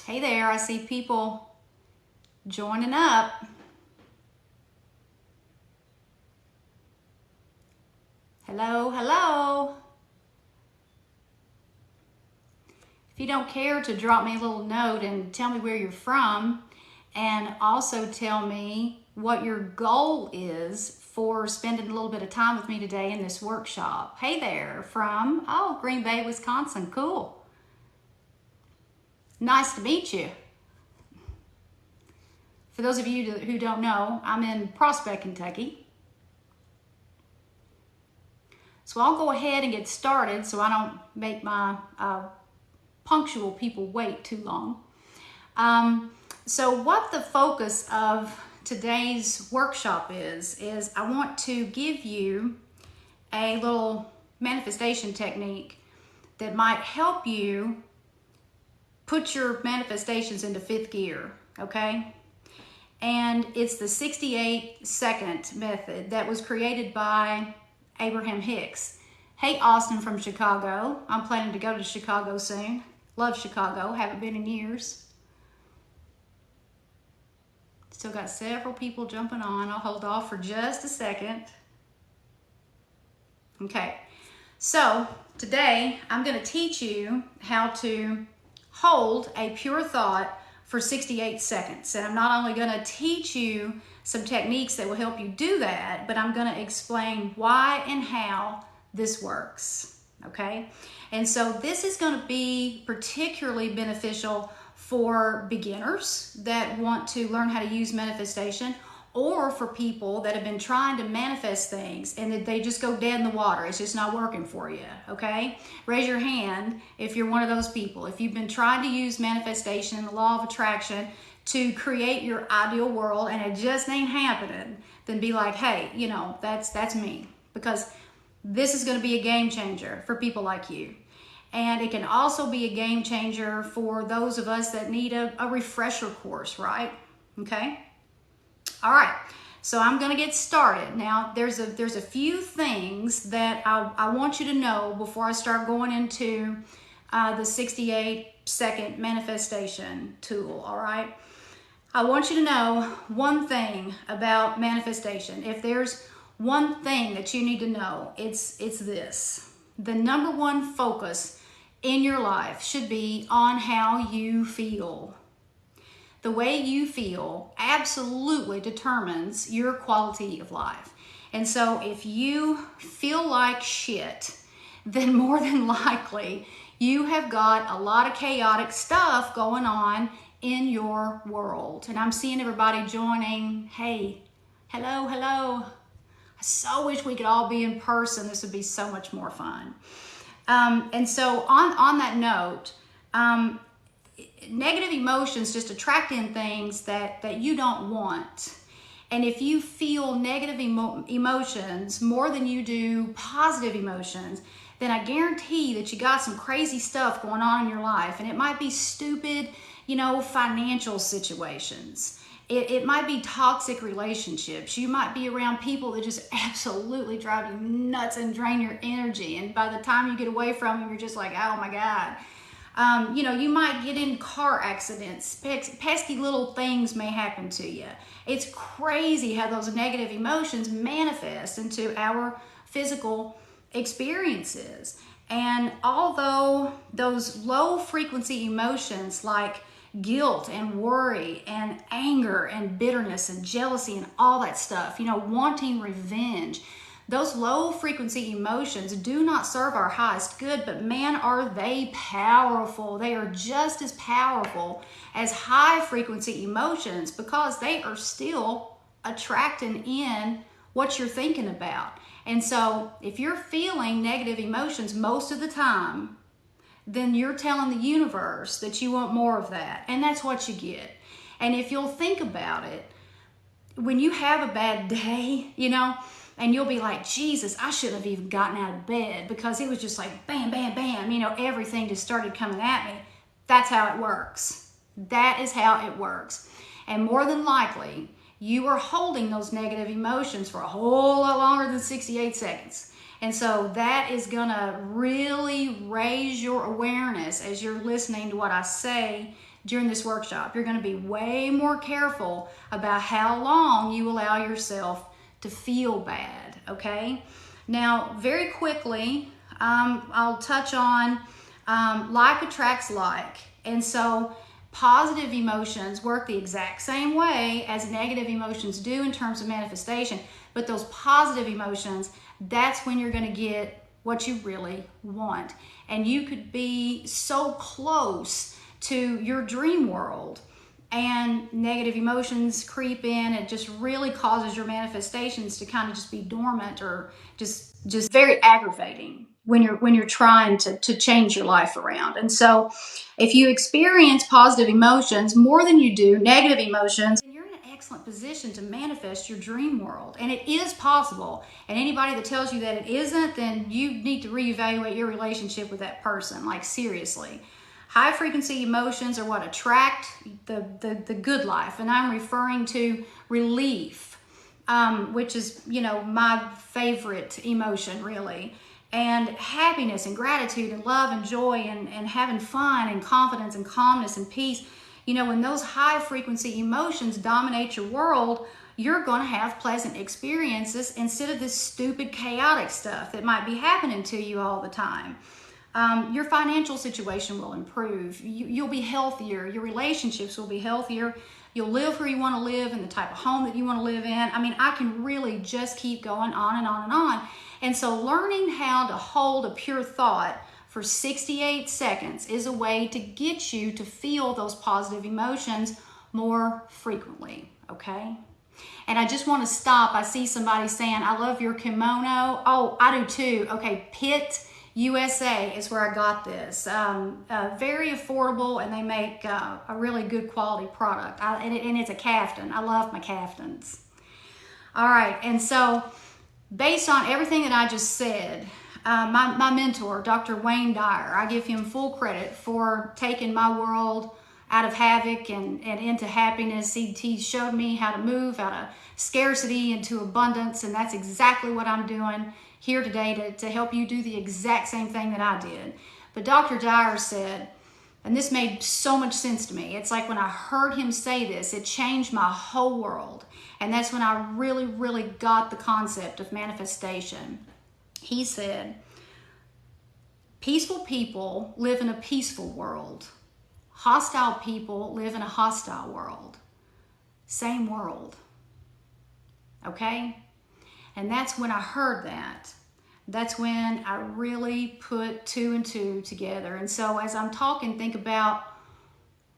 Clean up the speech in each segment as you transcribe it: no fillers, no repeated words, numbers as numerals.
Hey there, I see people joining up. Hello, hello. If you don't care to drop me a little note and tell me where you're from, and also tell me what your goal is for spending a little bit of time with me today in this workshop. Hey there, from, Green Bay, Wisconsin. Cool. Nice to meet you. For those of you who don't know, I'm in Prospect, Kentucky. So I'll go ahead and get started so I don't make my punctual people wait too long. So what the focus of today's workshop is I want to give you a little manifestation technique that might help you put your manifestations into fifth gear, okay? And it's the 68-second method that was created by Abraham Hicks. Hey, Austin from Chicago. I'm planning to go to Chicago soon. Love Chicago, haven't been in years. Still got several people jumping on. I'll hold off for just a second. Okay, so today I'm going to teach you how to hold a pure thought for 68 seconds. And I'm not only going to teach you some techniques that will help you do that, but I'm going to explain why and how this works, okay? And so this is going to be particularly beneficial for beginners that want to learn how to use manifestation, or for people that have been trying to manifest things and they just go dead in the water. It's just not working for you, okay? Raise your hand if you're one of those people. If you've been trying to use manifestation and the law of attraction to create your ideal world and it just ain't happening, then be like, hey, you know, that's me. Because this is going to be a game changer for people like you. And it can also be a game changer for those of us that need a refresher course, right? Okay? All right, so I'm going to get started. Now, there's a few things that I want you to know before I start going into the 68-second manifestation tool, all right? I want you to know one thing about manifestation. If there's one thing that you need to know, it's this. The number one focus in your life should be on how you feel. The way you feel absolutely determines your quality of life. And so if you feel like shit, then more than likely you have got a lot of chaotic stuff going on in your world. And I'm seeing everybody joining. Hey, hello, hello. I so wish we could all be in person. This would be so much more fun. And so on that note, negative emotions just attract in things that you don't want. And if you feel negative emotions more than you do positive emotions, then I guarantee that you got some crazy stuff going on in your life. And it might be stupid, financial situations. It might be toxic relationships. You might be around people that just absolutely drive you nuts and drain your energy. And by the time you get away from them, you're just like, oh my God. You might get in car accidents. Pesky little things may happen to you. It's crazy how those negative emotions manifest into our physical experiences. And although those low frequency emotions like guilt and worry and anger and bitterness and jealousy and all that stuff, wanting revenge, those low frequency emotions do not serve our highest good, but man, are they powerful. They are just as powerful as high frequency emotions because they are still attracting in what you're thinking about. And so if you're feeling negative emotions most of the time, then you're telling the universe that you want more of that. And that's what you get. And if you'll think about it, when you have a bad day, and you'll be like, Jesus, I shouldn't have even gotten out of bed because it was just like bam, bam, bam, everything just started coming at me. That's how it works. That is how it works. And more than likely, you are holding those negative emotions for a whole lot longer than 68 seconds. And so that is gonna really raise your awareness as you're listening to what I say during this workshop. You're going to be way more careful about how long you allow yourself to feel bad, okay? Now, very quickly, I'll touch on like attracts like. And so positive emotions work the exact same way as negative emotions do in terms of manifestation. But those positive emotions, that's when you're going to get what you really want. And you could be so close to your dream world, and negative emotions creep in. It just really causes your manifestations to kind of just be dormant, or just very aggravating when you're trying to change your life around. And so if you experience positive emotions more than you do negative emotions, then you're in an excellent position to manifest your dream world. And it is possible. And anybody that tells you that it isn't, then you need to reevaluate your relationship with that person. Like, seriously. High frequency emotions are what attract the good life. And I'm referring to relief, which is, my favorite emotion, really. And happiness and gratitude and love and joy and having fun and confidence and calmness and peace. When those high frequency emotions dominate your world, you're going to have pleasant experiences instead of this stupid chaotic stuff that might be happening to you all the time. Your financial situation will improve. You'll be healthier. Your relationships will be healthier. You'll live where you want to live, in the type of home that you want to live in. I mean, I can really just keep going on and on and on. And so learning how to hold a pure thought for 68 seconds is a way to get you to feel those positive emotions more frequently, okay? And I just want to stop. I see somebody saying, I love your kimono. Oh, I do too. Okay, Pitt, USA is where I got this. Very affordable, and they make a really good quality product. And it's a caftan. I love my caftans. All right, and so based on everything that I just said, my mentor, Dr. Wayne Dyer, I give him full credit for taking my world out of havoc and into happiness. He showed me how to move out of scarcity into abundance, and that's exactly what I'm doing here today to help you do the exact same thing that I did. But Dr. Dyer said, and this made so much sense to me. It's like when I heard him say this, it changed my whole world. And that's when I really, really got the concept of manifestation. He said, peaceful people live in a peaceful world. Hostile people live in a hostile world. Same world. Okay? And that's when I heard that. That's when I really put two and two together. And so as I'm talking, think about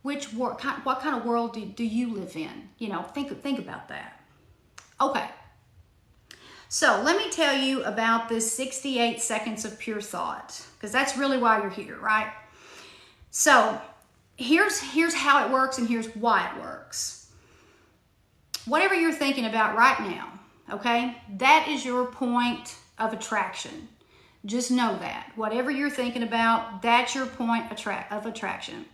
what kind of world do you live in? Think about that. Okay. So let me tell you about this 68 seconds of pure thought, because that's really why you're here, right? So here's how it works, and here's why it works. Whatever you're thinking about right now, okay, that is your point of attraction. Just know that. Whatever you're thinking about, that's your point of attraction.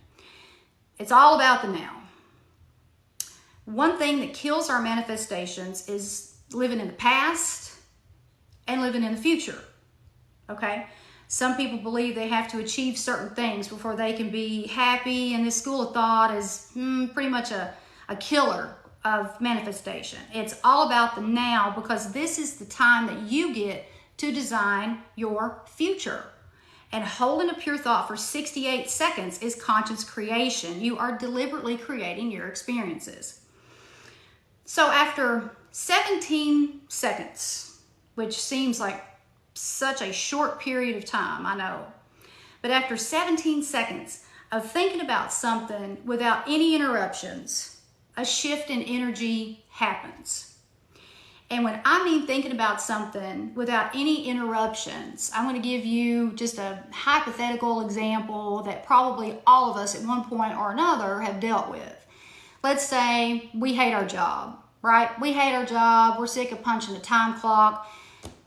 It's all about the now. One thing that kills our manifestations is living in the past and living in the future, okay? Some people believe they have to achieve certain things before they can be happy, and this school of thought is pretty much a killer of manifestation. It's all about the now, because this is the time that you get to design your future. And holding a pure thought for 68 seconds is conscious creation. You are deliberately creating your experiences. So after 17 seconds, which seems like such a short period of time, I know, but after 17 seconds of thinking about something without any interruptions, a shift in energy happens. And when I mean thinking about something without any interruptions, I'm going to give you just a hypothetical example that probably all of us at one point or another have dealt with. Let's say we hate our job, right? We hate our job. We're sick of punching a time clock.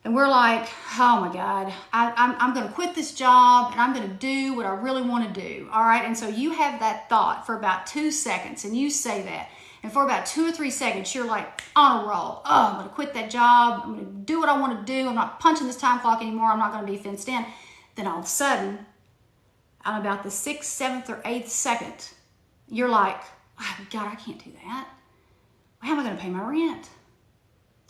And we're like, oh my God, I'm going to quit this job and I'm going to do what I really want to do. All right. And so you have that thought for about 2 seconds, and you say that. And for about 2 or 3 seconds, you're like on a roll. Oh, I'm going to quit that job. I'm going to do what I want to do. I'm not punching this time clock anymore. I'm not going to be fenced in. Then all of a sudden, on about the 6th, 7th, or 8th second, you're like, oh, God, I can't do that. How am I going to pay my rent?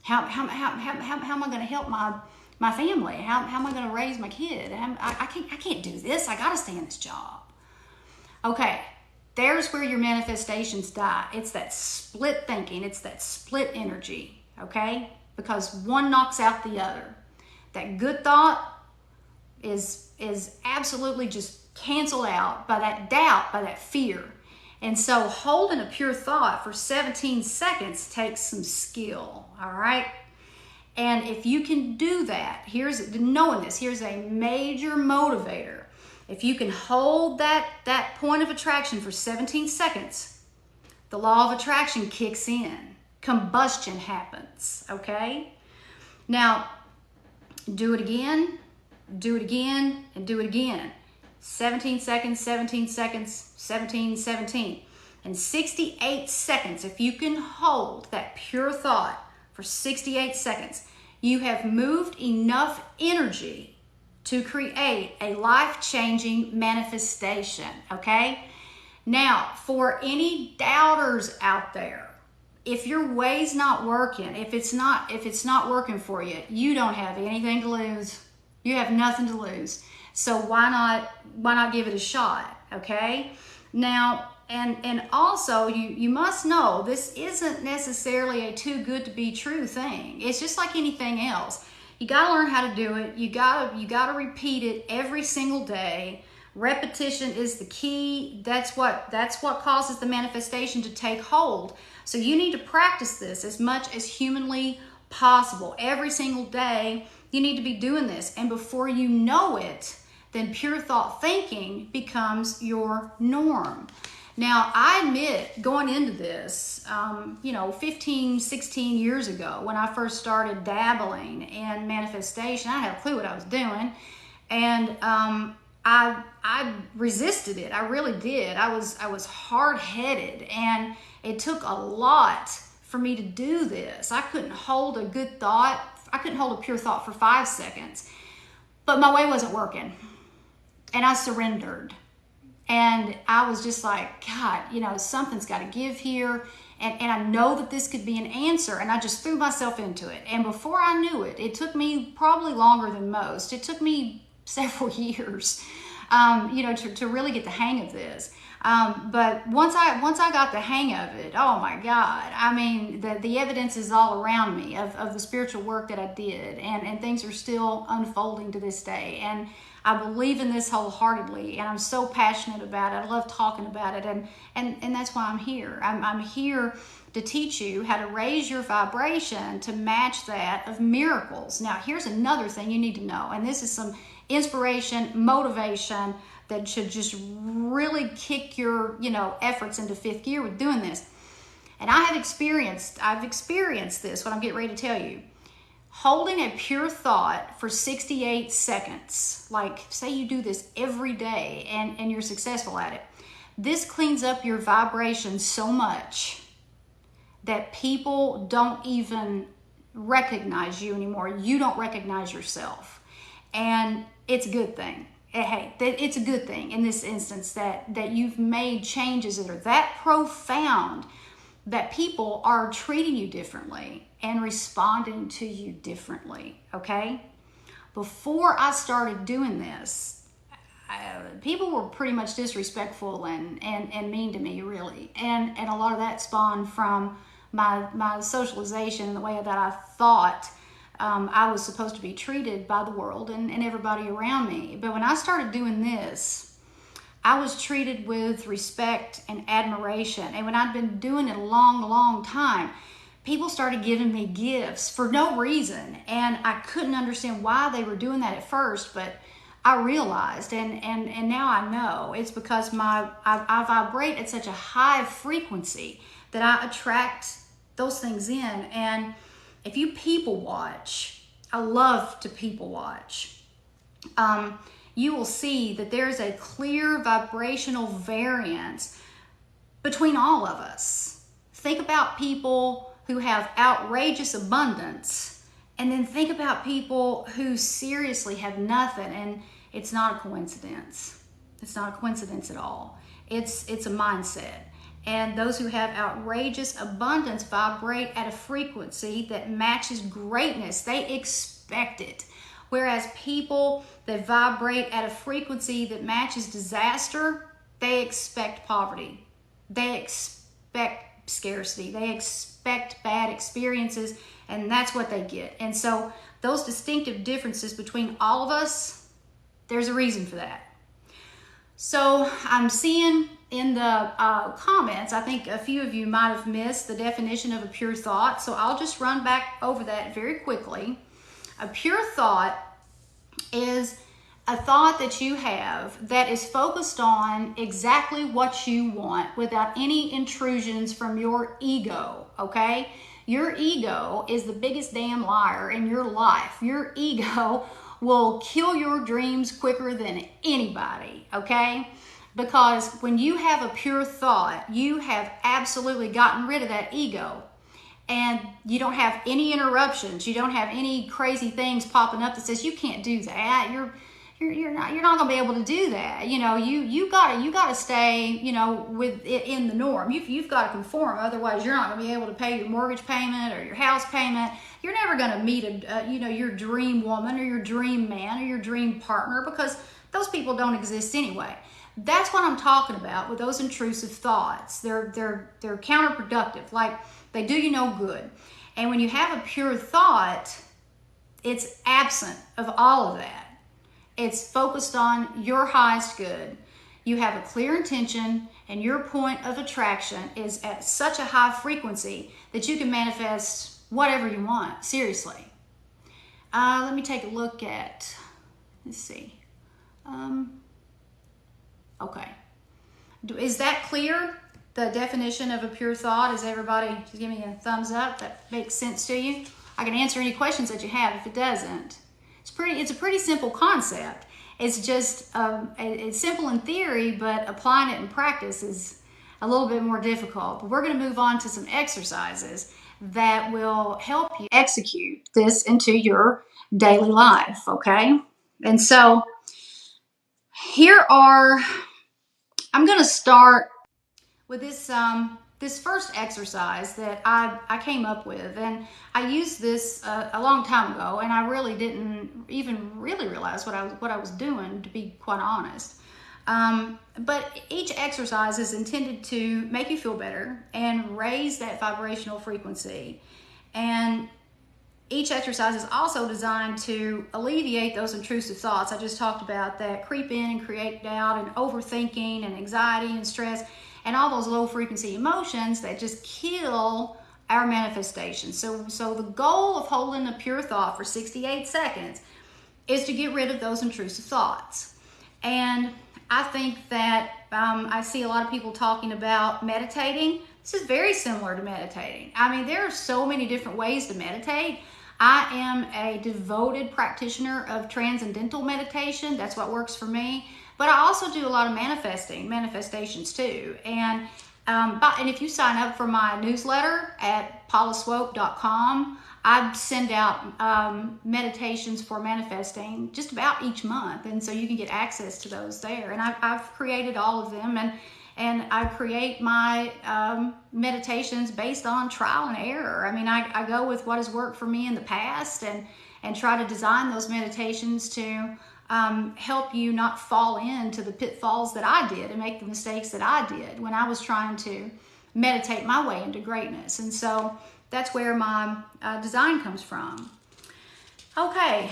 How am I going to help my family? How am I going to raise my kid? I can't do this. I got to stay in this job. Okay, there's where your manifestations die. It's that split thinking. It's that split energy, okay? Because one knocks out the other. That good thought is absolutely just canceled out by that doubt, by that fear. And so holding a pure thought for 17 seconds takes some skill, all right? And if you can do that, here's a major motivator. If you can hold that point of attraction for 17 seconds, the law of attraction kicks in. Combustion happens, okay? Now, do it again, and do it again. 17 seconds, 17 seconds, 17, 17. In 68 seconds, if you can hold that pure thought for 68 seconds, you have moved enough energy to create a life-changing manifestation, okay? Now, for any doubters out there, if your way's not working, if it's not working for you, you don't have anything to lose. You have nothing to lose. So why not give it a shot, okay? Now, and also you must know this isn't necessarily a too good to be true thing. It's just like anything else. You got to learn how to do it. You got to repeat it every single day. Repetition is the key. That's what causes the manifestation to take hold. So you need to practice this as much as humanly possible. Every single day, you need to be doing this. And before you know it, then pure thought thinking becomes your norm. Now, I admit, going into this, 15, 16 years ago, when I first started dabbling in manifestation, I had a clue what I was doing. And I resisted it. I really did. I was hard-headed, and it took a lot for me to do this. I couldn't hold a good thought. I couldn't hold a pure thought for 5 seconds. But my way wasn't working. And I surrendered. And I was just like, God, something's got to give here. And I know that this could be an answer. And I just threw myself into it. And before I knew it, it took me probably longer than most. It took me several years, to really get the hang of this. But once I got the hang of it, oh my God, I mean, the evidence is all around me of the spiritual work that I did, and things are still unfolding to this day. And I believe in this wholeheartedly, and I'm so passionate about it. I love talking about it, and that's why I'm here. I'm here to teach you how to raise your vibration to match that of miracles. Now, here's another thing you need to know, and this is some inspiration, motivation that should just really kick your, efforts into fifth gear with doing this. And I've experienced this, what I'm getting ready to tell you. Holding a pure thought for 68 seconds, like say you do this every day and you're successful at it, this cleans up your vibration so much that people don't even recognize you anymore. You don't recognize yourself. And it's a good thing. Hey, it's a good thing in this instance that you've made changes that are that profound that people are treating you differently and responding to you differently, okay? Before I started doing this, people were pretty much disrespectful and mean to me, really. And a lot of that spawned from my socialization and the way that I thought I was supposed to be treated by the world and everybody around me. But when I started doing this, I was treated with respect and admiration. And when I'd been doing it a long, long time, people started giving me gifts for no reason. And I couldn't understand why they were doing that at first, but I realized, and now I know, it's because I vibrate at such a high frequency that I attract those things in. And if you people watch, I love to people watch, you will see that there's a clear vibrational variance between all of us. Think about people who have outrageous abundance, and then think about people who seriously have nothing, and it's not a coincidence. It's not a coincidence at all. It's a mindset. And those who have outrageous abundance vibrate at a frequency that matches greatness. They expect it. Whereas people that vibrate at a frequency that matches disaster, they expect poverty. They expect scarcity. They expect bad experiences, and that's what they get. And so those distinctive differences between all of us, there's a reason for that. So I'm seeing in the comments, I think a few of you might have missed the definition of a pure thought. So I'll just run back over that very quickly. A pure thought is a thought that you have that is focused on exactly what you want without any intrusions from your ego, okay? Your ego is the biggest damn liar in your life. Your ego will kill your dreams quicker than anybody, okay? Because when you have a pure thought, you have absolutely gotten rid of that ego. And you don't have any interruptions. You don't have any crazy things popping up that says you can't do that. You're not gonna be able to do that. You know, you gotta stay, you know, with it in the norm. You've got to conform. Otherwise, you're not gonna be able to pay your mortgage payment or your house payment. You're never gonna meet your dream woman or your dream man or your dream partner, because those people don't exist anyway. That's what I'm talking about with those intrusive thoughts. They're counterproductive. Like, they do you no good. And when you have a pure thought, it's absent of all of that. It's focused on your highest good. You have a clear intention, and your point of attraction is at such a high frequency that you can manifest whatever you want. Seriously. Let me take a look at, let's see. Okay. Is that clear? The definition of a pure thought? Is everybody, just give me a thumbs up. That makes sense to you. I can answer any questions that you have if it doesn't. It's a pretty simple concept. It's just it's simple in theory, but applying it in practice is a little bit more difficult. But we're going to move on to some exercises that will help you execute this into your daily life, okay? And so I'm going to start with this first exercise that I came up with, and I used this a long time ago, and I really didn't even really realize what I was doing, to be quite honest. But each exercise is intended to make you feel better and raise that vibrational frequency. And each exercise is also designed to alleviate those intrusive thoughts I just talked about that creep in and create doubt and overthinking and anxiety and stress and all those low frequency emotions that just kill our manifestation. So the goal of holding a pure thought for 68 seconds is to get rid of those intrusive thoughts. And I think that I see a lot of people talking about meditating. This is very similar to meditating. I mean, there are so many different ways to meditate. I am a devoted practitioner of transcendental meditation. That's what works for me. But I also do a lot of manifestations too. And if you sign up for my newsletter at paulaswope.com, I send out meditations for manifesting just about each month. And so you can get access to those there. And I've created all of them. And I create my meditations based on trial and error. I mean, I go with what has worked for me in the past and try to design those meditations to help you not fall into the pitfalls that I did and make the mistakes that I did when I was trying to meditate my way into greatness. And so that's where my design comes from. Okay,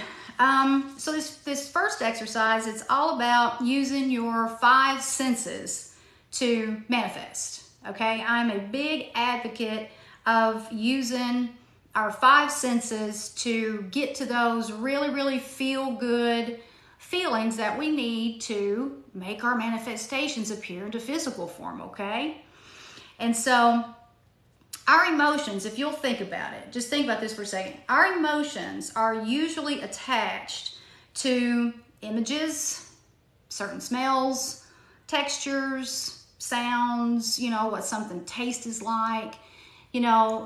so this first exercise, it's all about using your 5 senses to manifest, okay? I'm a big advocate of using our 5 senses to get to those really, really feel-good feelings that we need to make our manifestations appear into physical form, okay? And so our emotions, if you'll think about it, just think about this for a second. Our emotions are usually attached to images, certain smells, textures, sounds, you know, what something tastes like. You know,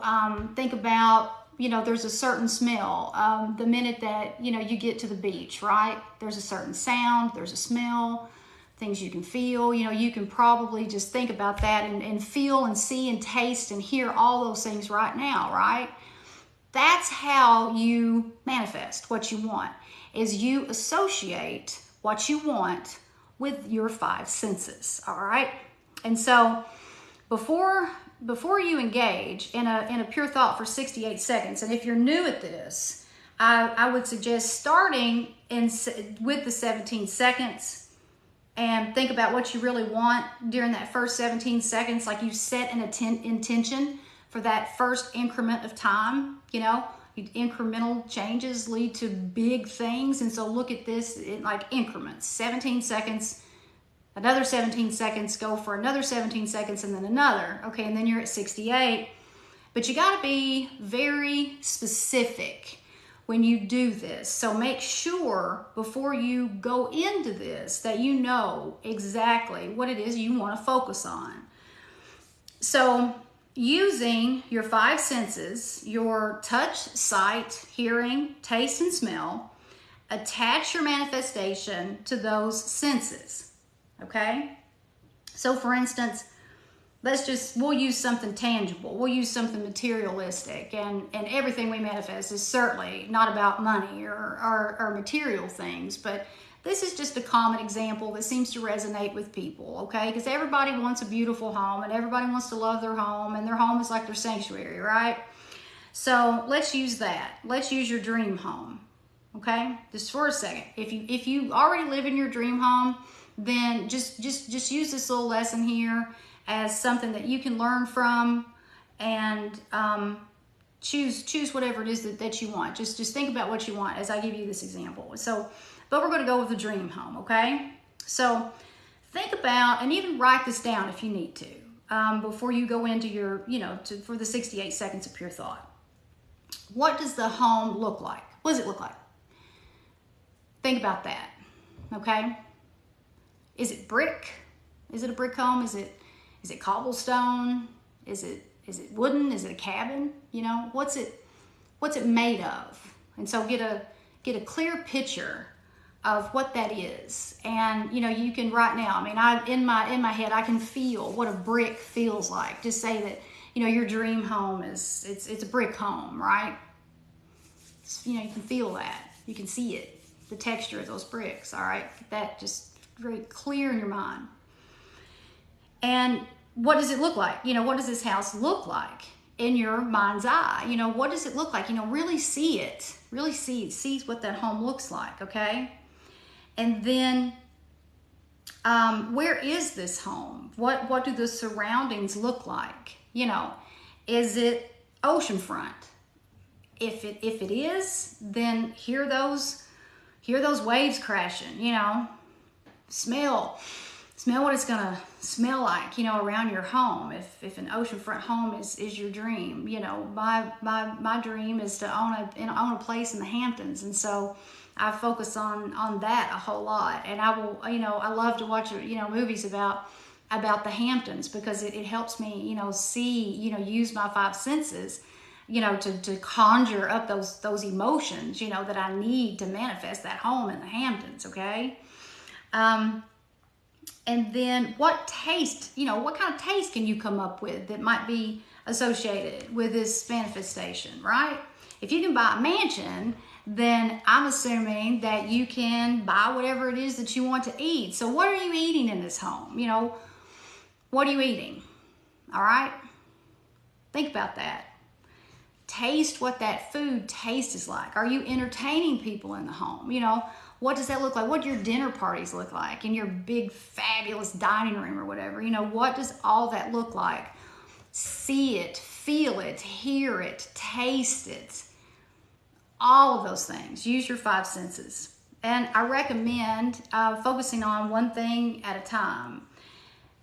think about, you know, there's a certain smell. The minute that, you know, you get to the beach, right? There's a certain sound, there's a smell. things you can feel. You know, you can probably just think about that and feel and see and taste and hear all those things right now, right? That's how you manifest what you want, is you associate what you want with your 5 senses, all right? And so before you engage in a pure thought for 68 seconds, and if you're new at this, I would suggest starting with the 17 seconds and think about what you really want during that first 17 seconds. Like you set an intention for that first increment of time. You know, incremental changes lead to big things. And so look at this in like increments. 17 seconds, another 17 seconds, go for another 17 seconds, and then another. Okay, and then you're at 68. But you got to be very specific when you do this. So make sure before you go into this that you know exactly what it is you want to focus on. So using your 5 senses, your touch, sight, hearing, taste, and smell, attach your manifestation to those senses, okay? So for instance, we'll use something tangible. We'll use something materialistic, and everything we manifest is certainly not about money or material things, but this is just a common example that seems to resonate with people, okay? Because everybody wants a beautiful home, and everybody wants to love their home, and their home is like their sanctuary, right? So let's use that. Let's use your dream home, okay? Just for a second. If you already live in your dream home, then just use this little lesson here as something that you can learn from, and choose whatever it is that you want. Just think about what you want as I give you this example. So, but we're going to go with the dream home, okay? So think about, and even write this down if you need to, before you go into your, for the 68 seconds of pure thought. What does the home look like? What does it look like? Think about that, okay? Is it brick? Is it a brick home? Is it cobblestone? Is it wooden? Is it a cabin? You know, what's it made of? And so get a clear picture of what that is. And you can right now, in my head I can feel what a brick feels like. Just say that your dream home it's a brick home, right? You can feel that. You can see it, the texture of those bricks, all right? Get that just very clear in your mind. And what does it look like? What does this house look like in your mind's eye? What does it look like? Really see it. Really see what that home looks like, okay? And then where is this home? What do the surroundings look like? Is it oceanfront? If it is, then hear those waves crashing, Smell what it's gonna smell like, around your home. If an oceanfront home is your dream, my dream is to own a place in the Hamptons, and so I focus on that a whole lot. And I will, I love to watch movies about the Hamptons, because it helps me, see, use my 5 senses, to conjure up those emotions, that I need to manifest that home in the Hamptons, okay? And then what taste, what kind of taste can you come up with that might be associated with this manifestation, right? If you can buy a mansion, then I'm assuming that you can buy whatever it is that you want to eat. So what are you eating in this home? What are you eating? All right? Think about that. Taste what that food tastes like. Are you entertaining people in the home? What does that look like? What do your dinner parties look like in your big, fabulous dining room or whatever? What does all that look like? See it, feel it, hear it, taste it. All of those things. Use your 5 senses. And I recommend focusing on one thing at a time.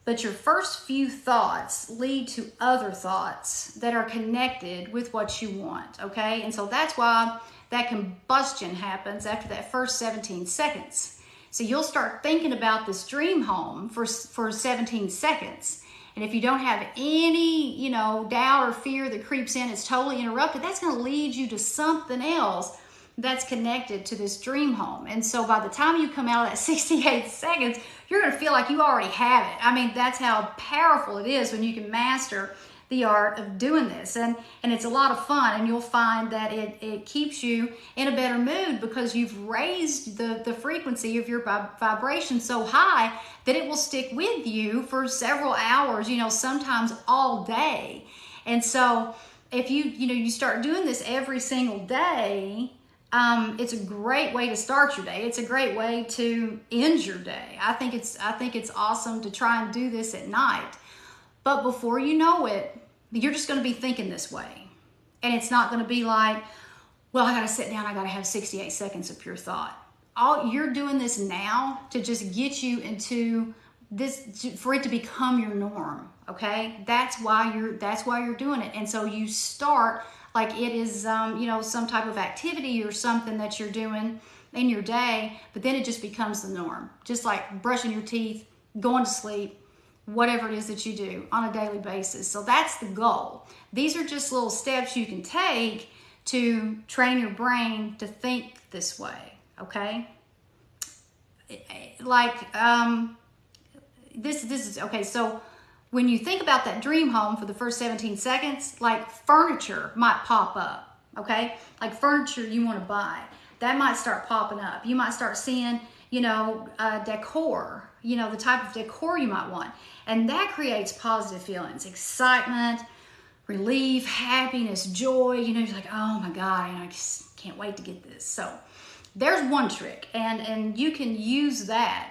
But your first few thoughts lead to other thoughts that are connected with what you want, okay? And so that's why that combustion happens after that first 17 seconds. So you'll start thinking about this dream home for 17 seconds. And if you don't have any, doubt or fear that creeps in, it's totally interrupted, that's going to lead you to something else that's connected to this dream home. And so by the time you come out of that 68 seconds, you're going to feel like you already have it. I mean, that's how powerful it is when you can master the art of doing this. And it's a lot of fun, and you'll find that it keeps you in a better mood because you've raised the frequency of your vibration so high that it will stick with you for several hours, sometimes all day. And so if you start doing this every single day, it's a great way to start your day. It's a great way to end your day. I think it's awesome to try and do this at night. But before you know it, you're just going to be thinking this way. And it's not going to be like, well, I got to sit down, I got to have 68 seconds of pure thought. You're doing this now to just get you into this, for it to become your norm, okay? That's why you're doing it. And so you start like it is, some type of activity or something that you're doing in your day, but then it just becomes the norm. Just like brushing your teeth, going to sleep, whatever it is that you do on a daily basis. So that's the goal. These are just little steps you can take to train your brain to think this way, okay? This is, okay, so when you think about that dream home for the first 17 seconds, like furniture might pop up, okay? Like furniture you want to buy, that might start popping up. You might start seeing, decor, the type of decor you might want. And that creates positive feelings, excitement, relief, happiness, joy. You're like, oh my God, I just can't wait to get this. So there's one trick, and you can use that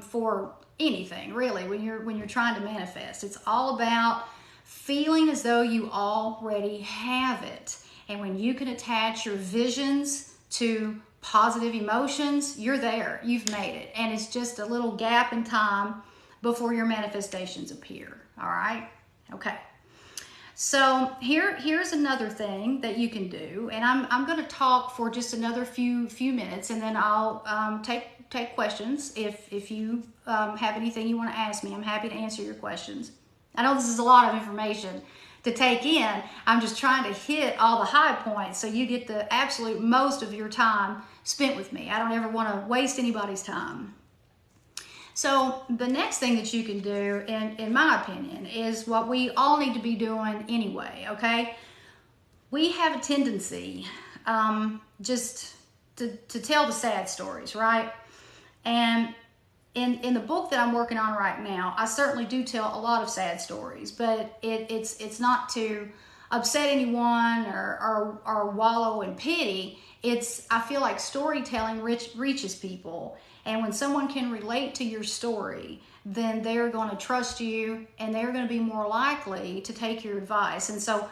for anything really when you're trying to manifest. It's all about feeling as though you already have it. And when you can attach your visions to positive emotions, you're there. You've made it. And it's just a little gap in time before your manifestations appear. All right? Okay. So here's another thing that you can do, and I'm going to talk for just another few minutes, and then I'll take questions if you have anything you want to ask me. I'm happy to answer your questions. I know this is a lot of information to take in. I'm just trying to hit all the high points so you get the absolute most of your time spent with me. I don't ever want to waste anybody's time. So the next thing that you can do, in my opinion, is what we all need to be doing anyway, okay? We have a tendency just to tell the sad stories, right? And in the book that I'm working on right now, I certainly do tell a lot of sad stories, but it's not to upset anyone or wallow in pity. I feel like storytelling reaches people. And when someone can relate to your story, then they're going to trust you and they're going to be more likely to take your advice. And so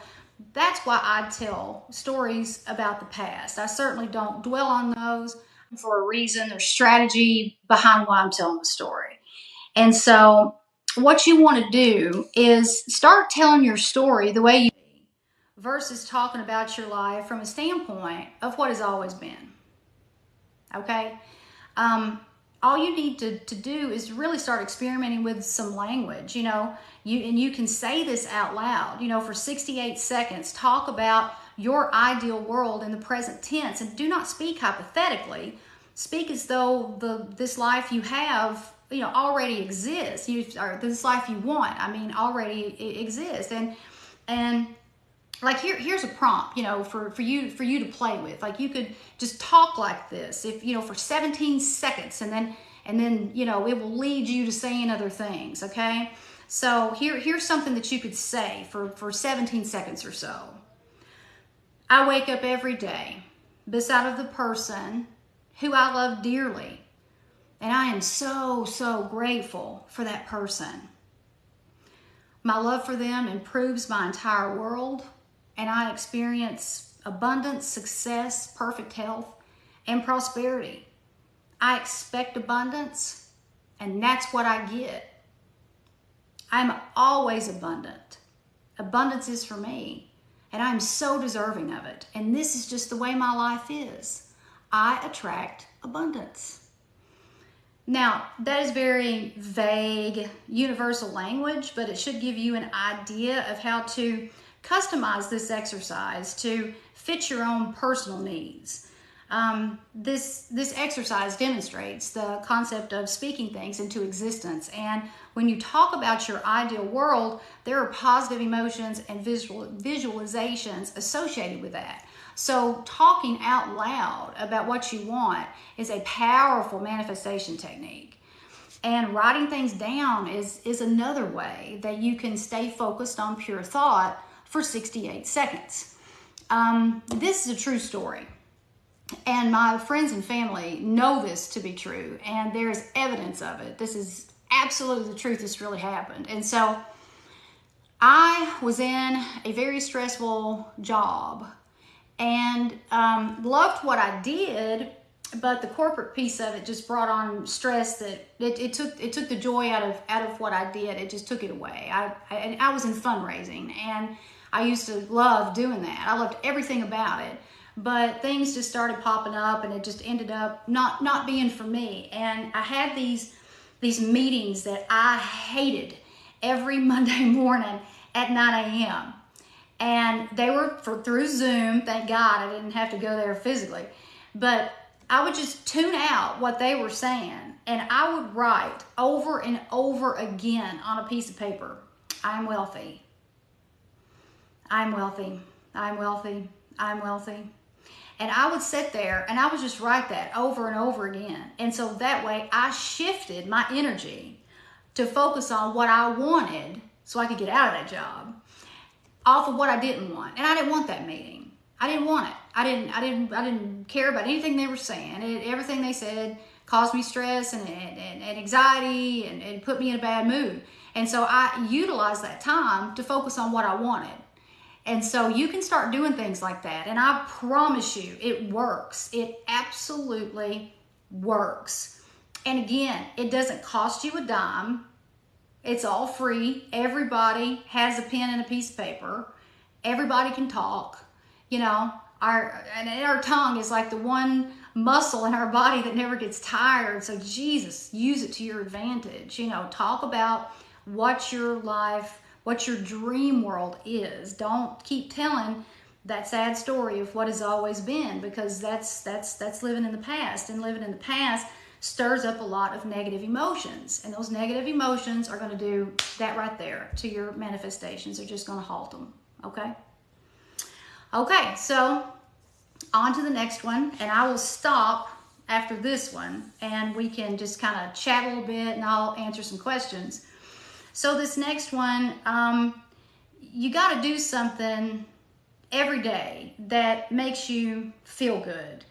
that's why I tell stories about the past. I certainly don't dwell on those for a reason. There's strategy behind why I'm telling the story. And so what you want to do is start telling your story the way you be versus talking about your life from a standpoint of what has always been. Okay? All you need to do is really start experimenting with some language, you can say this out loud, for 68 seconds, talk about your ideal world in the present tense, and do not speak hypothetically. Speak as though this life you have, already exists. Or this life you want, already exists. And like here's a prompt, for you to play with. Like you could just talk like this, for 17 seconds, and then it will lead you to saying other things. Okay, so here's something that you could say for 17 seconds or so. I wake up every day beside of the person who I love dearly, and I am so grateful for that person. My love for them improves my entire world, and I experience abundance, success, perfect health, and prosperity. I expect abundance, and that's what I get. I'm always abundant. Abundance is for me, and I'm so deserving of it. And this is just the way my life is. I attract abundance. Now, that is very vague, universal language, but it should give you an idea of how to customize this exercise to fit your own personal needs. This exercise demonstrates the concept of speaking things into existence. And when you talk about your ideal world, there are positive emotions and visualizations associated with that. So talking out loud about what you want is a powerful manifestation technique. And writing things down is another way that you can stay focused on pure thought for 68 seconds. This is a true story. And my friends and family know this to be true, and there's evidence of it. This is absolutely the truth. This really happened. And so I was in a very stressful job and loved what I did, but the corporate piece of it just brought on stress that it took the joy out of what I did. It just took it away. I was in fundraising, and I used to love doing that. I loved everything about it. But things just started popping up, and it just ended up not being for me. And I had these meetings that I hated every Monday morning at 9 a.m. And they were through Zoom. Thank God I didn't have to go there physically. But I would just tune out what they were saying, and I would write over and over again on a piece of paper, I'm wealthy. I'm wealthy. I'm wealthy. I'm wealthy. And I would sit there and I would just write that over and over again. And so that way I shifted my energy to focus on what I wanted so I could get out of that job off of what I didn't want. And I didn't want that meeting. I didn't want it. I didn't care about anything they were saying. Everything they said caused me stress and anxiety and put me in a bad mood. And so I utilized that time to focus on what I wanted. And so you can start doing things like that. And I promise you, it works. It absolutely works. And again, it doesn't cost you a dime. It's all free. Everybody has a pen and a piece of paper. Everybody can talk. You know, our tongue is like the one muscle in our body that never gets tired. So Jesus, use it to your advantage. You know, talk about what your life, what your dream world is. Don't keep telling that sad story of what has always been, because that's living in the past, and living in the past stirs up a lot of negative emotions, and those negative emotions are going to do that right there to your manifestations. They're just going to halt them. Okay, so on to the next one, and I will stop after this one, and we can just kind of chat a little bit, and I'll answer some questions. So this next one, you got to do something every day that makes you feel good.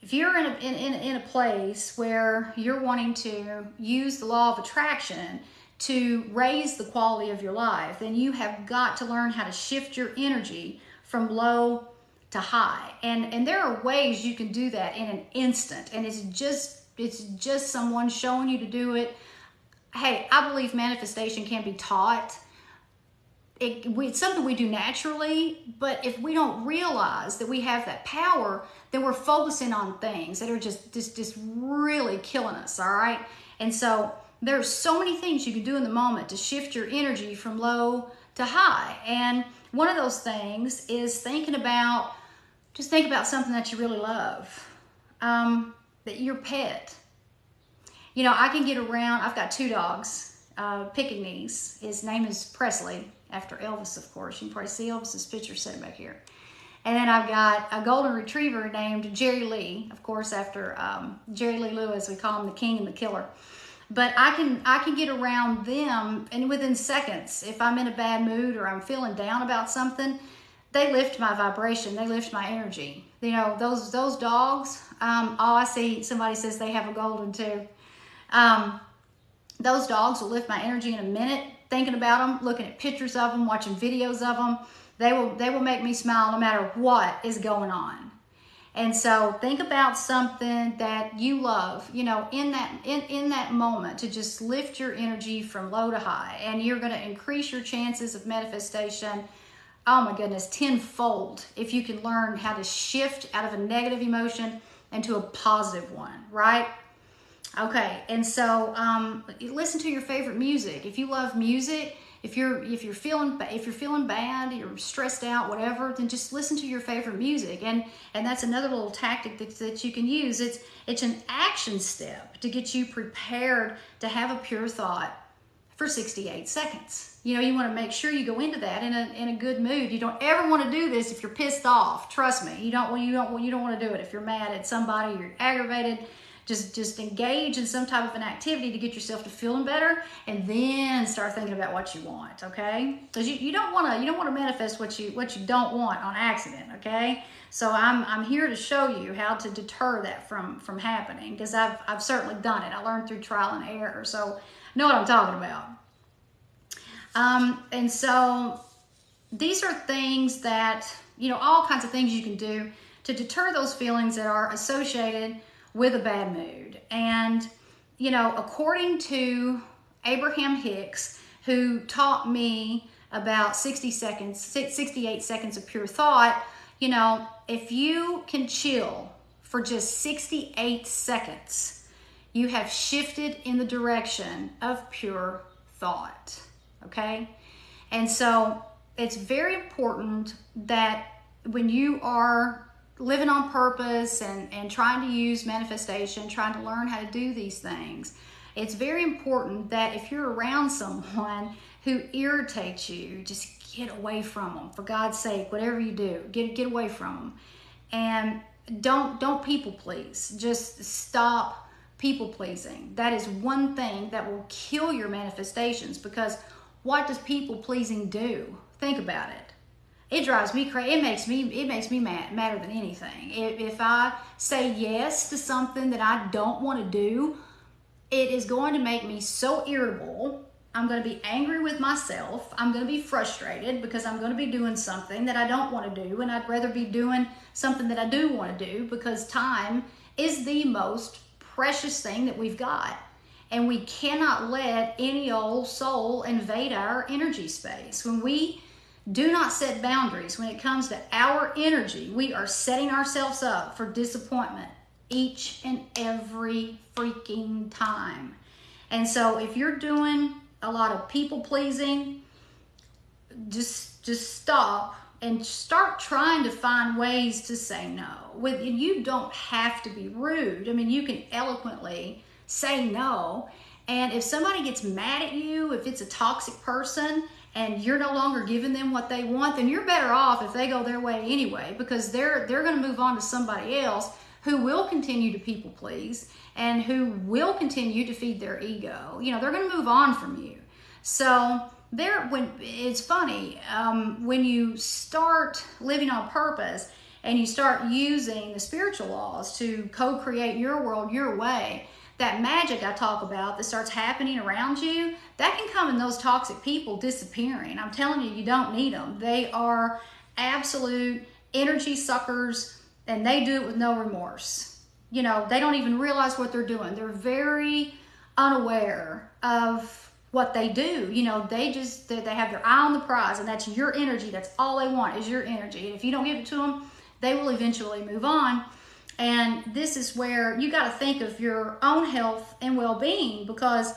If you're in a place where you're wanting to use the law of attraction to raise the quality of your life, then you have got to learn how to shift your energy from low to high. And there are ways you can do that in an instant, and it's just someone showing you to do it. Hey, I believe manifestation can be taught. It's something we do naturally, but if we don't realize that we have that power, then we're focusing on things that are just really killing us, all right? And so there's so many things you can do in the moment to shift your energy from low to high. And one of those things is think about something that you really love, that your pet. You know, I can get around, I've got 2 dogs, Pekingese. His name is Presley, after Elvis, of course. You can probably see Elvis's picture sitting back here. And then I've got a golden retriever named Jerry Lee, of course, after Jerry Lee Lewis. We call him the king and the killer. But I can get around them, and within seconds, if I'm in a bad mood or I'm feeling down about something, they lift my vibration, they lift my energy. You know, those dogs, I see somebody says they have a golden too. Those dogs will lift my energy in a minute, thinking about them, looking at pictures of them, watching videos of them. They will make me smile no matter what is going on. And so think about something that you love, you know, in that moment, to just lift your energy from low to high, and you're going to increase your chances of manifestation, oh my goodness, tenfold, if you can learn how to shift out of a negative emotion into a positive one, right? Okay, and so listen to your favorite music. If you love music, if you're feeling bad, you're stressed out, whatever, then just listen to your favorite music. And that's another little tactic that you can use. It's an action step to get you prepared to have a pure thought for 68 seconds. You know, you want to make sure you go into that in a good mood. You don't ever want to do this if you're pissed off. Trust me, you don't want to do it if you're mad at somebody, you're aggravated. Just engage in some type of an activity to get yourself to feeling better, and then start thinking about what you want. Okay, because you don't want to manifest what you don't want on accident. Okay, so I'm here to show you how to deter that from happening, because I've certainly done it. I learned through trial and error, so I know what I'm talking about. And so these are things that, you know, all kinds of things you can do to deter those feelings that are associated with a bad mood. And, you know, according to Abraham Hicks, who taught me about 68 seconds of pure thought, you know, if you can chill for just 68 seconds, you have shifted in the direction of pure thought. Okay? And so it's very important that when you are living on purpose and trying to use manifestation, trying to learn how to do these things, it's very important that if you're around someone who irritates you, just get away from them. For God's sake, whatever you do, get away from them. And don't people please. Just stop people pleasing. That is one thing that will kill your manifestations, because what does people pleasing do? Think about it. It drives me crazy. It makes me madder than anything. If I say yes to something that I don't want to do, it is going to make me so irritable. I'm going to be angry with myself. I'm going to be frustrated because I'm going to be doing something that I don't want to do, and I'd rather be doing something that I do want to do, because time is the most precious thing that we've got. And we cannot let any old soul invade our energy space. When we do not set boundaries when it comes to our energy, we are setting ourselves up for disappointment each and every freaking time. And so if you're doing a lot of people pleasing, just stop and start trying to find ways to say no. You don't have to be rude. I mean, you can eloquently say no. And if somebody gets mad at you, if it's a toxic person, and you're no longer giving them what they want, then you're better off if they go their way anyway, because they're going to move on to somebody else who will continue to people please and who will continue to feed their ego. You know, they're going to move on from you. So it's funny, when you start living on purpose and you start using the spiritual laws to co-create your world your way, that magic I talk about that starts happening around you, that can come in those toxic people disappearing. I'm telling you, you don't need them. They are absolute energy suckers, and they do it with no remorse. You know, they don't even realize what they're doing. They're very unaware of what they do. You know, they have their eye on the prize, and that's your energy. That's all they want is your energy. And if you don't give it to them, they will eventually move on. And this is where you got to think of your own health and well-being, because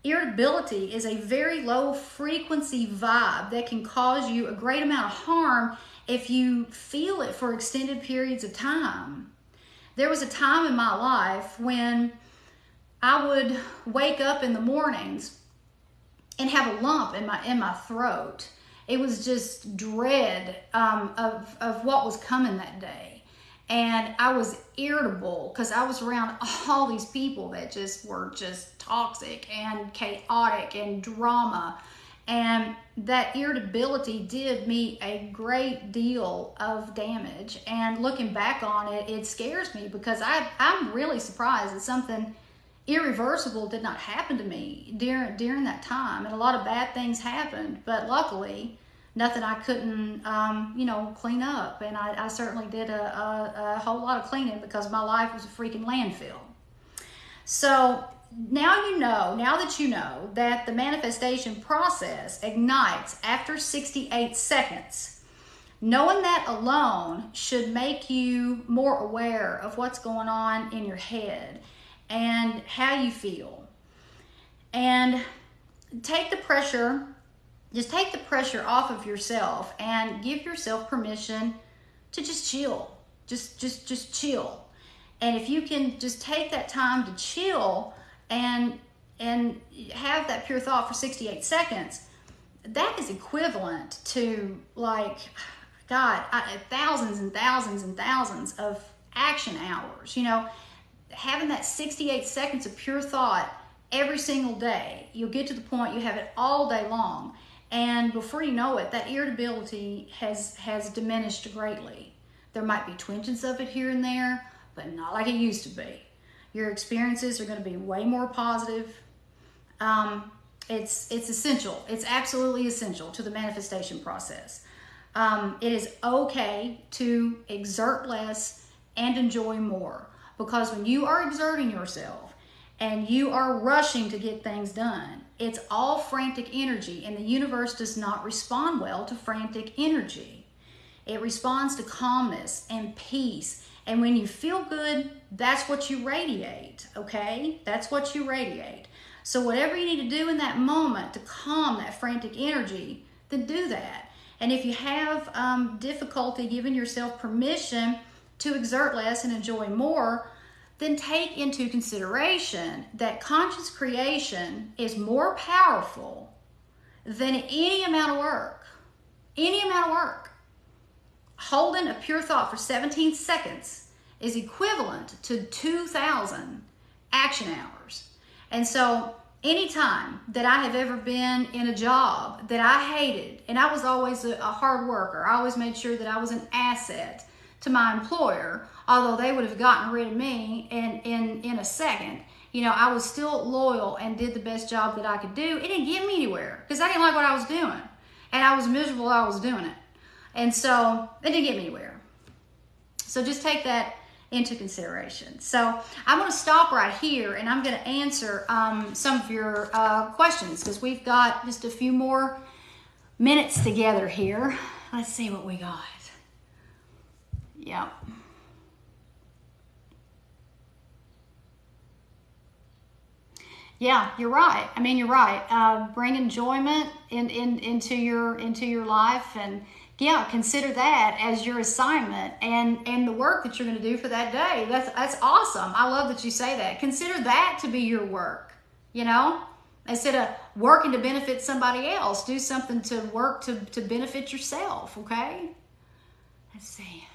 irritability is a very low frequency vibe that can cause you a great amount of harm if you feel it for extended periods of time. There was a time in my life when I would wake up in the mornings and have a lump in my throat. It was just dread of what was coming that day. And I was irritable because I was around all these people that were just toxic and chaotic and drama. And that irritability did me a great deal of damage. And looking back on it, it scares me, because I'm really surprised that something irreversible did not happen to me during that time. And a lot of bad things happened, but luckily nothing I couldn't, clean up. And I certainly did a whole lot of cleaning, because my life was a freaking landfill. So now that you know that the manifestation process ignites after 68 seconds, knowing that alone should make you more aware of what's going on in your head and how you feel. And take the pressure Just take the pressure off of yourself and give yourself permission to just chill. Just chill. And if you can just take that time to chill and have that pure thought for 68 seconds, that is equivalent to, like, God, thousands and thousands and thousands of action hours. You know, having that 68 seconds of pure thought every single day, you'll get to the point you have it all day long. And before you know it, that irritability has diminished greatly. There might be twinges of it here and there, but not like it used to be. Your experiences are going to be way more positive. It's essential. It's absolutely essential to the manifestation process. It is okay to exert less and enjoy more, because when you are exerting yourself and you are rushing to get things done, it's all frantic energy, and the universe does not respond well to frantic energy. It responds to calmness and peace. And when you feel good, that's what you radiate, okay? That's what you radiate. So whatever you need to do in that moment to calm that frantic energy, then do that. And if you have difficulty giving yourself permission to exert less and enjoy more, then take into consideration that conscious creation is more powerful than any amount of work. Any amount of work. Holding a pure thought for 17 seconds is equivalent to 2,000 action hours. And so anytime that I have ever been in a job that I hated, and I was always a hard worker, I always made sure that I was an asset to my employer, although they would have gotten rid of me in a second, you know, I was still loyal and did the best job that I could do. It didn't get me anywhere because I didn't like what I was doing. And I was miserable while I was doing it. And so it didn't get me anywhere. So just take that into consideration. So I'm going to stop right here, and I'm going to answer some of your questions, because we've got just a few more minutes together here. Let's see what we got. Yep. Yeah, you're right. I mean, you're right. Bring enjoyment into your life, and yeah, consider that as your assignment and the work that you're going to do for that day. That's awesome. I love that you say that. Consider that to be your work, you know? Instead of working to benefit somebody else, do something to work to benefit yourself, okay? Let's see.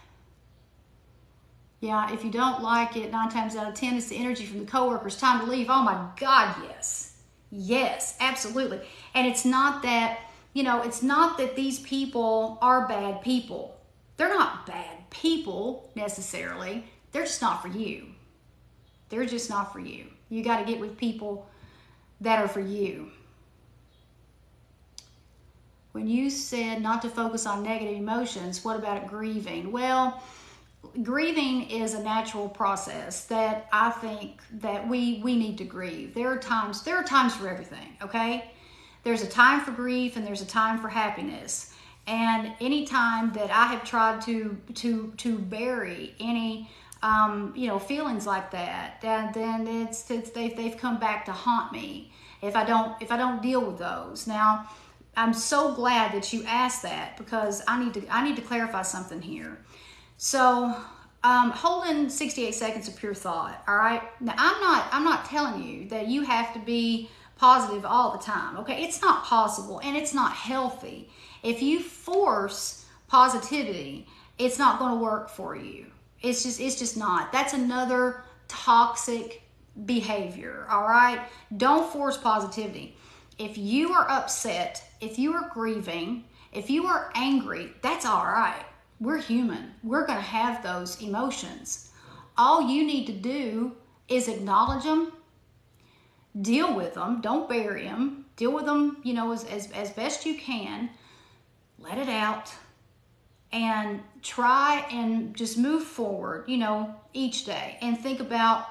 Yeah, if you don't like it, 9 times out of 10, it's the energy from the coworkers. Time to leave. Oh my God, yes. Yes, absolutely. And it's not that, you know, it's not that these people are bad people. They're not bad people necessarily. They're just not for you. They're just not for you. You got to get with people that are for you. When you said not to focus on negative emotions, what about grieving? Well, grieving is a natural process that I think that we need to grieve. There are times for everything, okay? There's a time for grief and there's a time for happiness. And any time that I have tried to bury any feelings like that, then they've come back to haunt me if I don't deal with those. Now, I'm so glad that you asked that, because I need to clarify something here. So, holding 68 seconds of pure thought, all right? Now, I'm not telling you that you have to be positive all the time, okay? It's not possible, and it's not healthy. If you force positivity, it's not going to work for you. It's just not. That's another toxic behavior, all right? Don't force positivity. If you are upset, if you are grieving, if you are angry, that's all right. We're human. We're going to have those emotions. All you need to do is acknowledge them, deal with them, don't bury them, deal with them, you know, as best you can, let it out, and try and just move forward, you know, each day, and think about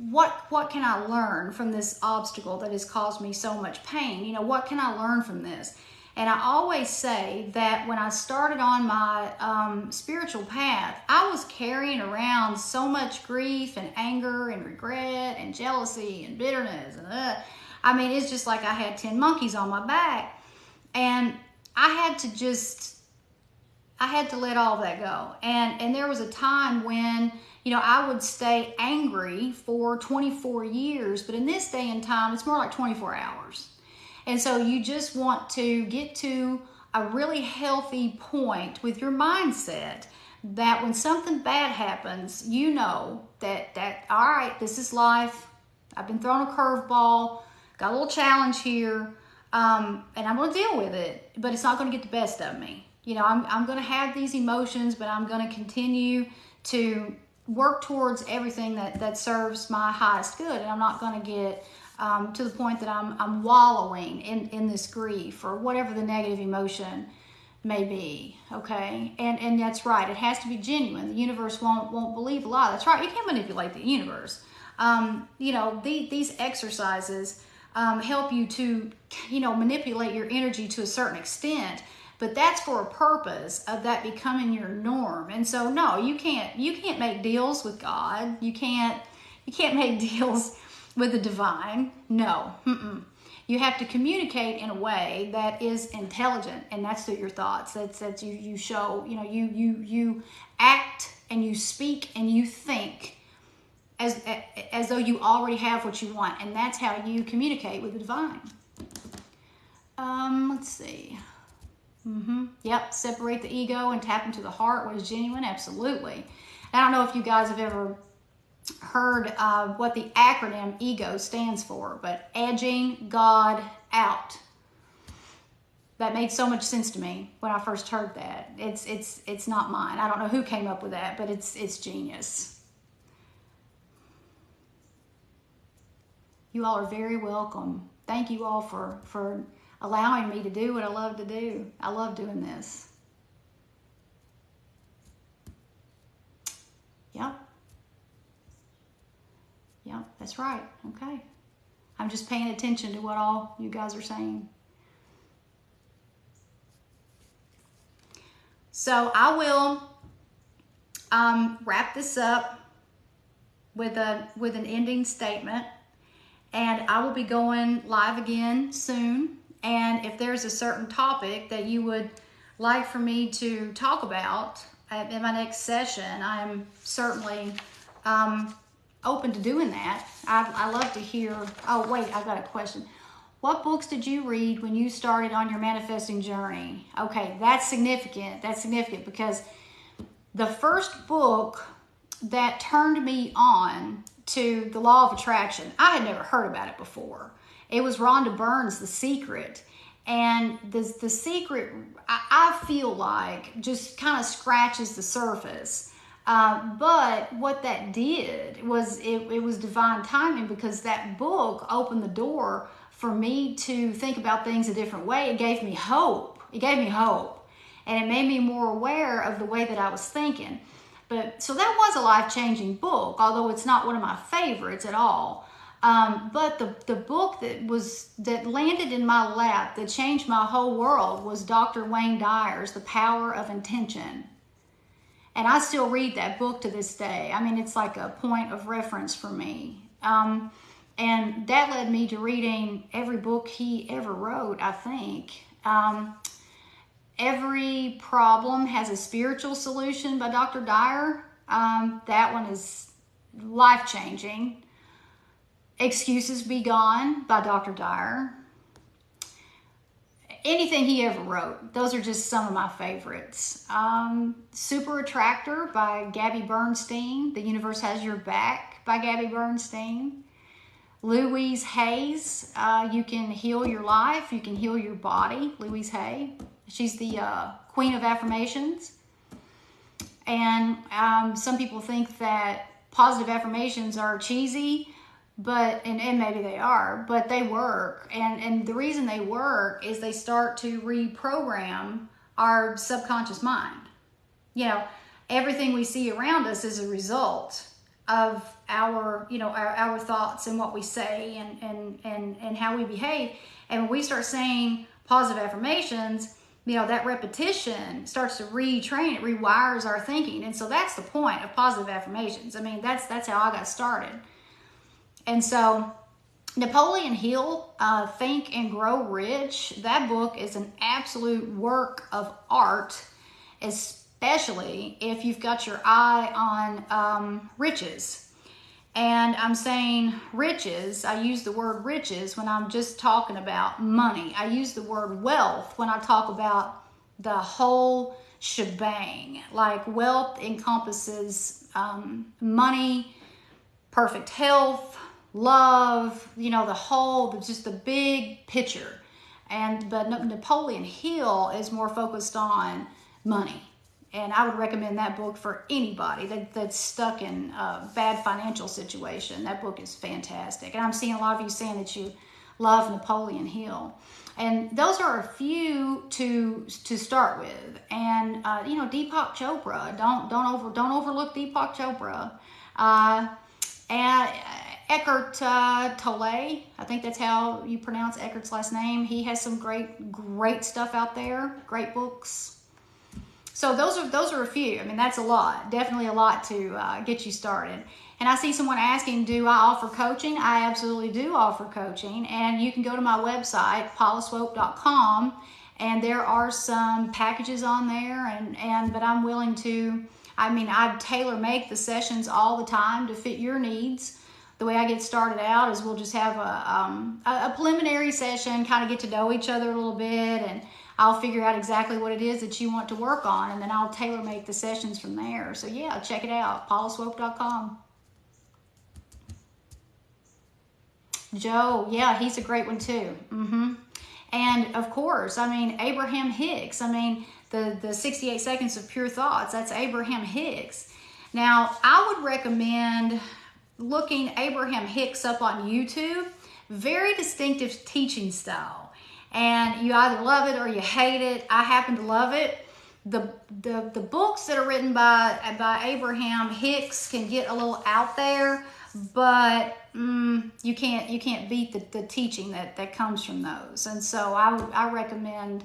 what can I learn from this obstacle that has caused me so much pain? You know, what can I learn from this? And I always say that when I started on my spiritual path, I was carrying around so much grief and anger and regret and jealousy and bitterness. And I mean, it's just like I had 10 monkeys on my back. And I had to let all of that go. And there was a time when, I would stay angry for 24 years, but in this day and time, it's more like 24 hours. And so you just want to get to a really healthy point with your mindset that when something bad happens, you know that all right, this is life. I've been thrown a curveball, got a little challenge here, and I'm going to deal with it, but it's not going to get the best of me. I'm going to have these emotions, but I'm going to continue to work towards everything that serves my highest good, and I'm not going to get to the point that I'm wallowing in this grief or whatever the negative emotion may be. Okay, and that's right. It has to be genuine. The universe won't believe a lie. That's right. You can't manipulate the universe. These exercises help you to manipulate your energy to a certain extent. But that's for a purpose of that becoming your norm. And so, no, you can't make deals with God. You can't make deals with the divine. No. You have to communicate in a way that is intelligent, and that's through your thoughts. That's you show, you act and you speak and you think as though you already have what you want, and that's how you communicate with the divine. Let's see. Yep, separate the ego and tap into the heart, what is genuine. Absolutely. I don't know if you guys have ever heard what the acronym EGO stands for, but edging God out. That made so much sense to me when I first heard that. It's not mine. I don't know who came up with that, but it's genius. You all are very welcome. Thank you all for allowing me to do what I love to do. I love doing this. Yep, that's right. Okay. I'm just paying attention to what all you guys are saying. So I will wrap this up with an ending statement, and I will be going live again soon. And if there's a certain topic that you would like for me to talk about in my next session, I'm certainly open to doing that. I love to hear. Oh, wait, I've got a question. What books did you read when you started on your manifesting journey? Okay, that's significant. That's significant because the first book that turned me on to the law of attraction, I had never heard about it before. It was Rhonda Byrne's The Secret. And the Secret, I feel like, just kind of scratches the surface. But what that did was it was divine timing, because that book opened the door for me to think about things a different way. It gave me hope. And it made me more aware of the way that I was thinking. But so that was a life-changing book, although it's not one of my favorites at all. But the book that landed in my lap, that changed my whole world, was Dr. Wayne Dyer's The Power of Intention. And I still read that book to this day. I mean, it's like a point of reference for me. And that led me to reading every book he ever wrote, I think. Every Problem Has a Spiritual Solution by Dr. Dyer. That one is life-changing. Excuses Be Gone by Dr. Dyer. Anything he ever wrote. Those are just some of my favorites. Super Attractor by Gabby Bernstein. The Universe Has Your Back by Gabby Bernstein. Louise Hay's You Can Heal Your Life, You Can Heal Your Body. Louise Hay. She's the queen of affirmations. And some people think that positive affirmations are cheesy. But, and maybe they are, but they work. And the reason they work is they start to reprogram our subconscious mind. Everything we see around us is a result of our thoughts and what we say and how we behave. And when we start saying positive affirmations, that repetition starts to retrain, it rewires our thinking. And so that's the point of positive affirmations. I mean, that's how I got started. And so Napoleon Hill, Think and Grow Rich. That book is an absolute work of art, especially if you've got your eye on riches. And I'm saying riches, I use the word riches when I'm just talking about money. I use the word wealth when I talk about the whole shebang. Like wealth encompasses money, perfect health, love, you know, the whole, just the big picture. But Napoleon Hill is more focused on money. And I would recommend that book for anybody that's stuck in a bad financial situation. That book is fantastic. And I'm seeing a lot of you saying that you love Napoleon Hill. And those are a few to start with. And you know, Deepak Chopra. Don't overlook Deepak Chopra. And Eckhart Tolle, I think that's how you pronounce Eckart's last name. He has some great stuff out there. Great books. So those are a few. I mean, that's a lot. Definitely a lot to get you started. And I see someone asking, do I offer coaching? I absolutely do offer coaching. And you can go to my website, paulaswope.com, and there are some packages on there. But I'm willing to, I tailor make the sessions all the time to fit your needs. The way I get started out is we'll just have a preliminary session, kind of get to know each other a little bit, and I'll figure out exactly what it is that you want to work on, and then I'll tailor make the sessions from there. So yeah, check it out, paulaswope.com. Joe, yeah, he's a great one too. And of course, Abraham Hicks. The 68 Seconds of Pure Thoughts, that's Abraham Hicks. Now, I would recommend looking Abraham Hicks up on YouTube. Very distinctive teaching style. And you either love it or you hate it. I happen to love it. The books that are written by Abraham Hicks can get a little out there, but you can't beat the teaching that comes from those. And so I recommend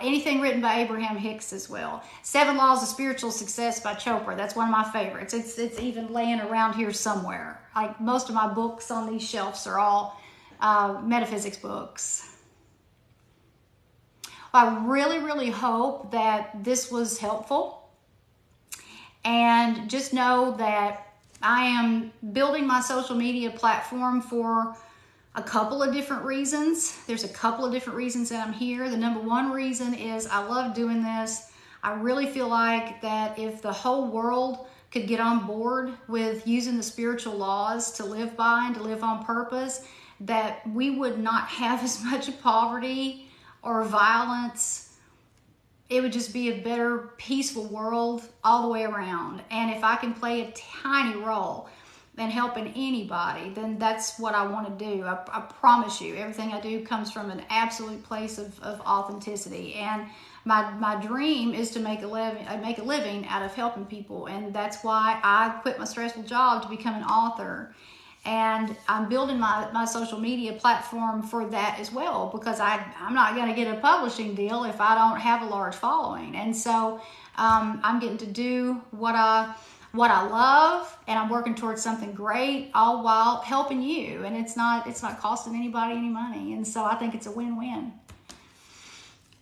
anything written by Abraham Hicks as well. 7 Laws of Spiritual Success by Chopra. That's one of my favorites. It's even laying around here somewhere. Like most of my books on these shelves are all metaphysics books. I really, really hope that this was helpful. And just know that I am building my social media platform for a couple of different reasons. There's a couple of different reasons that I'm here. The number one reason is I love doing this. I really feel like that if the whole world could get on board with using the spiritual laws to live by and to live on purpose, that we would not have as much poverty or violence. It would just be a better, peaceful world all the way around. And if I can play a tiny role in helping anybody, then that's what I want to do. I promise you, everything I do comes from an absolute place of authenticity. And my dream is to make a living out of helping people. And that's why I quit my stressful job to become an author. And I'm building my social media platform for that as well, because I'm not going to get a publishing deal if I don't have a large following. And so I'm getting to do what I love, and I'm working towards something great, all while helping you. And it's not costing anybody any money. And so I think it's a win-win.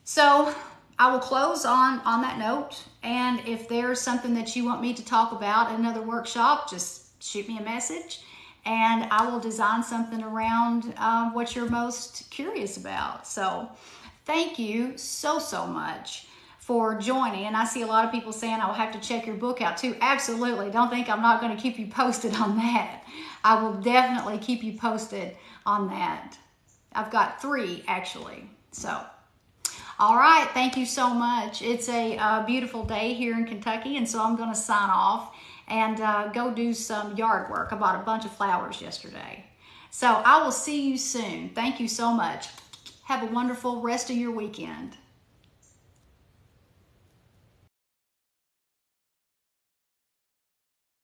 So I will close on that note. And if there's something that you want me to talk about in another workshop, just shoot me a message. And I will design something around what you're most curious about. So thank you so much for joining. And I see a lot of people saying I will have to check your book out too. Absolutely. Don't think I'm not going to keep you posted on that. I will definitely keep you posted on that. I've got 3 actually. So, all right. Thank you so much. It's a beautiful day here in Kentucky. And so I'm going to sign off and go do some yard work. I bought a bunch of flowers yesterday. So I will see you soon. Thank you so much. Have a wonderful rest of your weekend.